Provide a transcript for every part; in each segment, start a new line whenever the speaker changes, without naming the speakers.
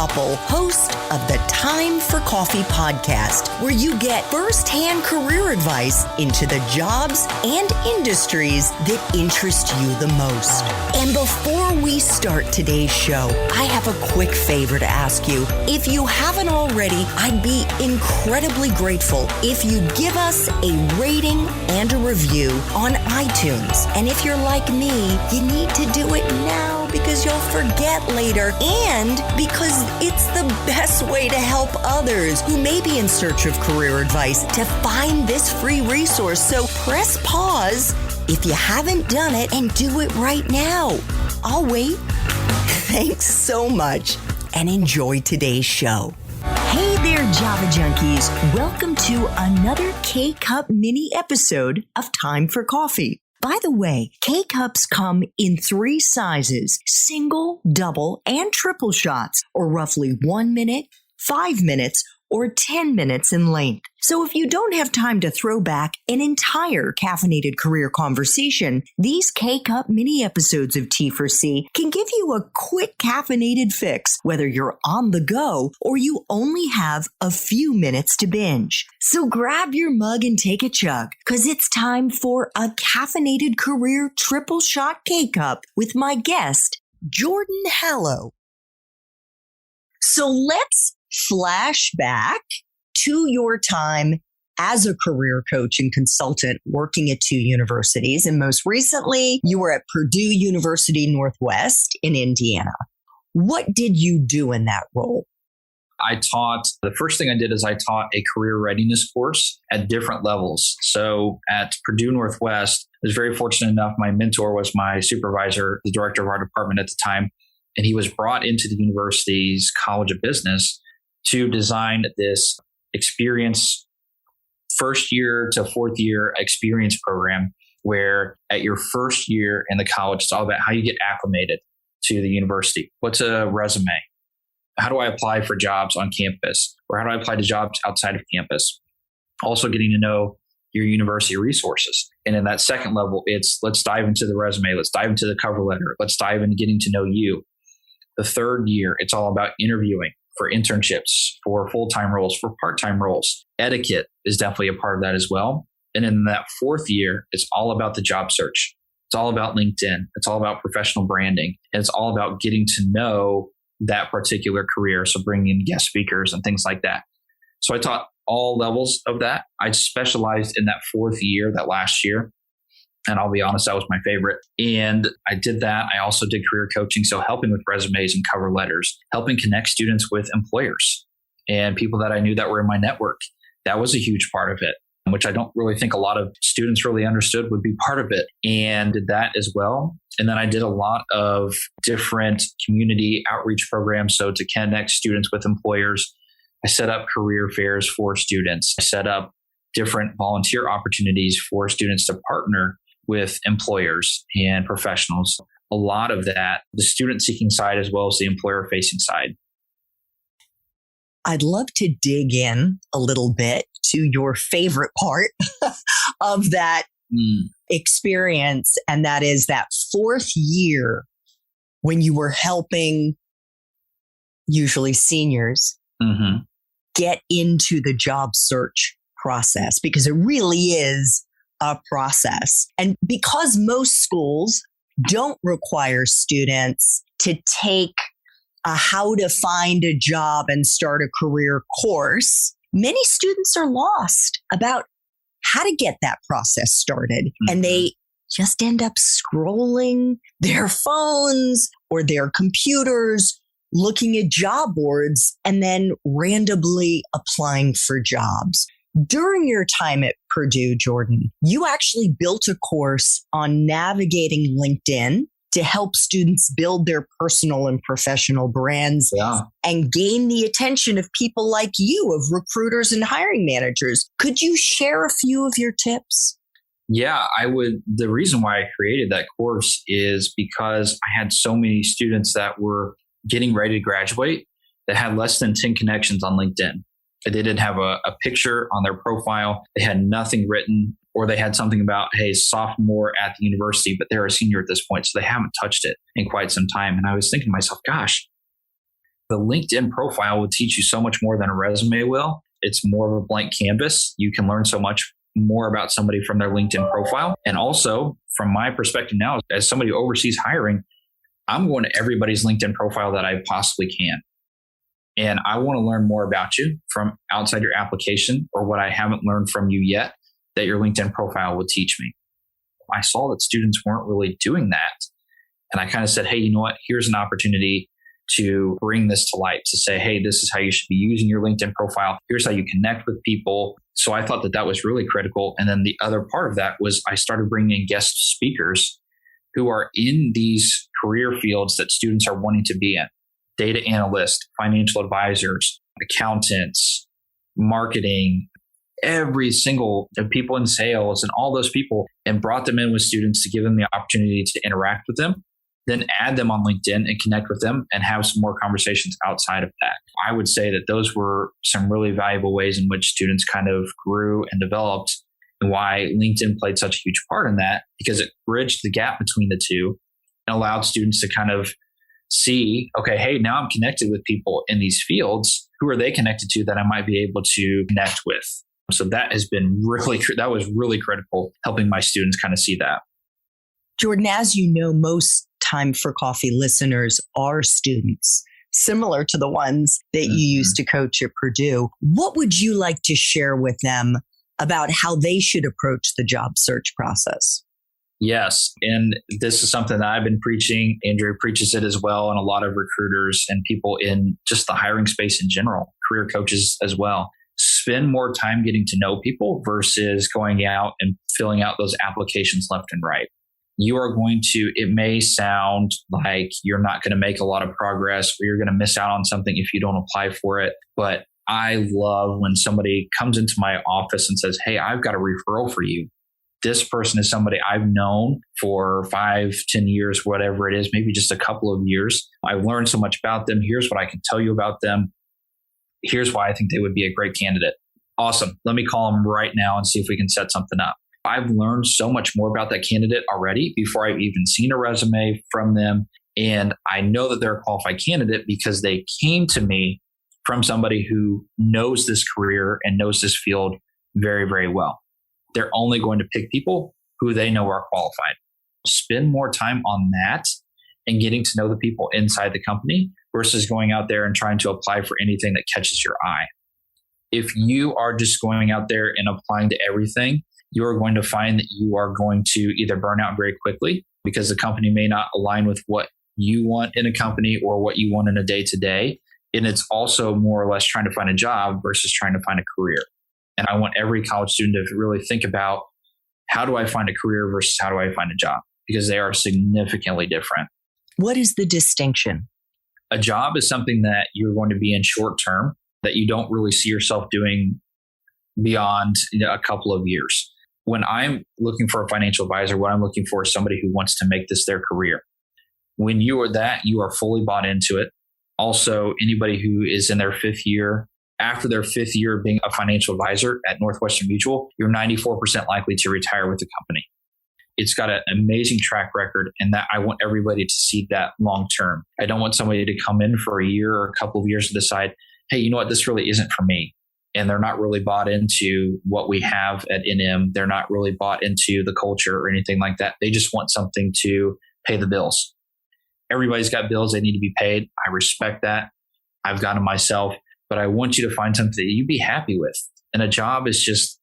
Koppel, host of the Time for Coffee podcast, where you get firsthand career advice into the jobs and industries that interest you the most. And before we start today's show, I have a quick favor to ask you. If you haven't already, I'd be incredibly grateful if you give us a rating and a review on iTunes. And if you're like me, you need to do it now because you'll forget later and because it's the best way to help others who may be in search of career advice to find this free resource. So press pause if you haven't done it and do it right now. I'll wait. Thanks so much and enjoy today's show. Hey there, Java Junkies. Welcome to another K-Cup mini episode of Time for Coffee. By the way, K-Cups come in 3 sizes, single, double, and triple shots, or roughly 1 minute, 5 minutes, or 10 minutes in length. So if you don't have time to throw back an entire caffeinated career conversation, these K-Cup mini episodes of T4C can give you a quick caffeinated fix, whether you're on the go or you only have a few minutes to binge. So grab your mug and take a chug, because it's time for a caffeinated career triple shot K-Cup with my guest, Jordan Hallow. So let's flash back to your time as a career coach and consultant working at 2 universities. And most recently, you were at Purdue University Northwest in Indiana. What did you do in that role?
The first thing I did is I taught a career readiness course at different levels. So at Purdue Northwest, I was very fortunate enough. My mentor was my supervisor, the director of our department at the time, and he was brought into the university's College of Business to design this experience, first year to 4th year experience program, where at your first year in the college, it's all about how you get acclimated to the university. What's a resume? How do I apply for jobs on campus? Or how do I apply to jobs outside of campus? Also getting to know your university resources. And in that second level, it's let's dive into the resume. Let's dive into the cover letter. Let's dive into getting to know you. The third year, it's all about interviewing for internships, for full-time roles, for part-time roles. Etiquette is definitely a part of that as well. And in that 4th year, it's all about the job search. It's all about LinkedIn. It's all about professional branding. And it's all about getting to know that particular career. So bringing in guest speakers and things like that. So I taught all levels of that. I specialized in that 4th year, that last year. And I'll be honest, that was my favorite. And I did that. I also did career coaching. So helping with resumes and cover letters, helping connect students with employers and people that I knew that were in my network. That was a huge part of it, which I don't really think a lot of students really understood would be part of it, and did that as well. And then I did a lot of different community outreach programs. So to connect students with employers, I set up career fairs for students. I set up different volunteer opportunities for students to partner with employers and professionals. A lot of that, the student seeking side as well as the employer facing side.
I'd love to dig in a little bit to your favorite part of that experience. And that is that 4th year when you were helping usually seniors get into the job search process, because it really is a process. And because most schools don't require students to take a how to find a job and start a career course, many students are lost about how to get that process started. And they just end up scrolling their phones or their computers, looking at job boards, and then randomly applying for jobs. During your time at Purdue, Jordan, you actually built a course on navigating LinkedIn to help students build their personal and professional brands and gain the attention of people like you, of recruiters and hiring managers. Could you share a few of your tips?
Yeah, I would. The reason why I created that course is because I had so many students that were getting ready to graduate that had less than 10 connections on LinkedIn. They didn't have a picture on their profile. They had nothing written, or they had something about, hey, sophomore at the university, but they're a senior at this point, so they haven't touched it in quite some time. And I was thinking to myself, gosh, The LinkedIn profile will teach you so much more than a resume will. It's more of a blank canvas. You can learn so much more about somebody from their LinkedIn profile. And also, from my perspective now, as somebody who oversees hiring, I'm going to everybody's LinkedIn profile that I possibly can. And I want to learn more about you from outside your application or what I haven't learned from you yet that your LinkedIn profile will teach me. I saw that students weren't really doing that. And I kind of said, hey, you know what? Here's an opportunity to bring this to light, to say, hey, this is how you should be using your LinkedIn profile. Here's how you connect with people. So I thought that that was really critical. And then the other part of that was I started bringing in guest speakers who are in these career fields that students are wanting to be in. Data analysts, financial advisors, accountants, marketing, every single people in sales and all those people, and brought them in with students to give them the opportunity to interact with them, then add them on LinkedIn and connect with them and have some more conversations outside of that. I would say that those were some really valuable ways in which students kind of grew and developed, and why LinkedIn played such a huge part in that, because it bridged the gap between the two and allowed students to kind of see, okay, hey, now I'm connected with people in these fields. Who are they connected to that I might be able to connect with? So that has been that was really critical, helping my students kind of see that.
Jordan, as you know, most Time for Coffee listeners are students, similar to the ones that you used to coach at Purdue. What would you like to share with them about how they should approach the job search process?
Yes. And this is something that I've been preaching. Andrea preaches it as well. And a lot of recruiters and people in just the hiring space in general, career coaches as well. Spend more time getting to know people versus going out and filling out those applications left and right. You are going to, it may sound like you're not going to make a lot of progress or you're going to miss out on something if you don't apply for it. But I love when somebody comes into my office and says, hey, I've got a referral for you. This person is somebody I've known for 5, 10 years, whatever it is, maybe just a couple of years. I've learned so much about them. Here's what I can tell you about them. Here's why I think they would be a great candidate. Awesome. Let me call them right now and see if we can set something up. I've learned so much more about that candidate already before I've even seen a resume from them. And I know that they're a qualified candidate because they came to me from somebody who knows this career and knows this field very, very well. They're only going to pick people who they know are qualified. Spend more time on that and getting to know the people inside the company versus going out there and trying to apply for anything that catches your eye. If you are just going out there and applying to everything, you're going to find that you are going to either burn out very quickly because the company may not align with what you want in a company or what you want in a day-to-day. And it's also more or less trying to find a job versus trying to find a career. And I want every college student to really think about, how do I find a career versus how do I find a job? Because they are significantly different.
What is the distinction?
A job is something that you're going to be in short term, that you don't really see yourself doing beyond a couple of years. When I'm looking for a financial advisor, what I'm looking for is somebody who wants to make this their career. When you are that, you are fully bought into it. Also, anybody who is in their 5th year, after their 5th year of being a financial advisor at Northwestern Mutual, you're 94% likely to retire with the company. It's got an amazing track record, and that I want everybody to see that long term. I don't want somebody to come in for a year or a couple of years to decide, hey, you know what, this really isn't for me. And they're not really bought into what we have at NM. They're not really bought into the culture or anything like that. They just want something to pay the bills. Everybody's got bills they need to be paid. I respect that. I've got them myself. But I want you to find something that you'd be happy with. And a job is just,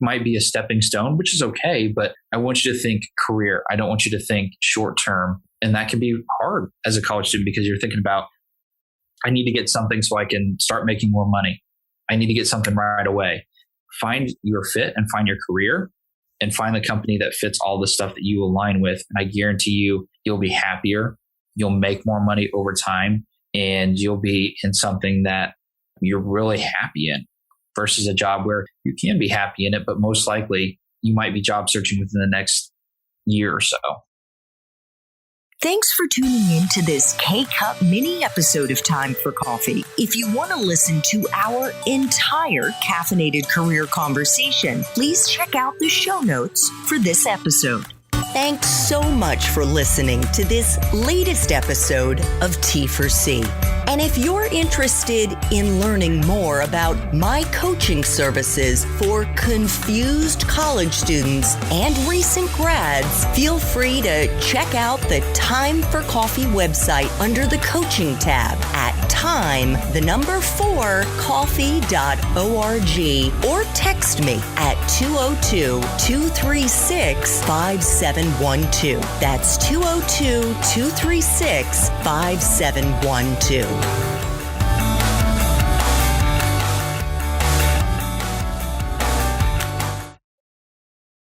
might be a stepping stone, which is okay. But I want you to think career. I don't want you to think short term. And that can be hard as a college student because you're thinking about, I need to get something so I can start making more money. I need to get something right away. Find your fit and find your career and find the company that fits all the stuff that you align with. And I guarantee you, you'll be happier. You'll make more money over time, and you'll be in something that you're really happy in versus a job where you can be happy in it, but most likely you might be job searching within the next year or so.
Thanks for tuning in to this K-Cup mini episode of Time for Coffee. If you want to listen to our entire caffeinated career conversation, please check out the show notes for this episode. Thanks so much for listening to this latest episode of T4C. And if you're interested in learning more about my coaching services for confused college students and recent grads, feel free to check out the Time for Coffee website under the coaching tab at time4coffee.org or text me at 202-236-5712. That's 202-236-5712.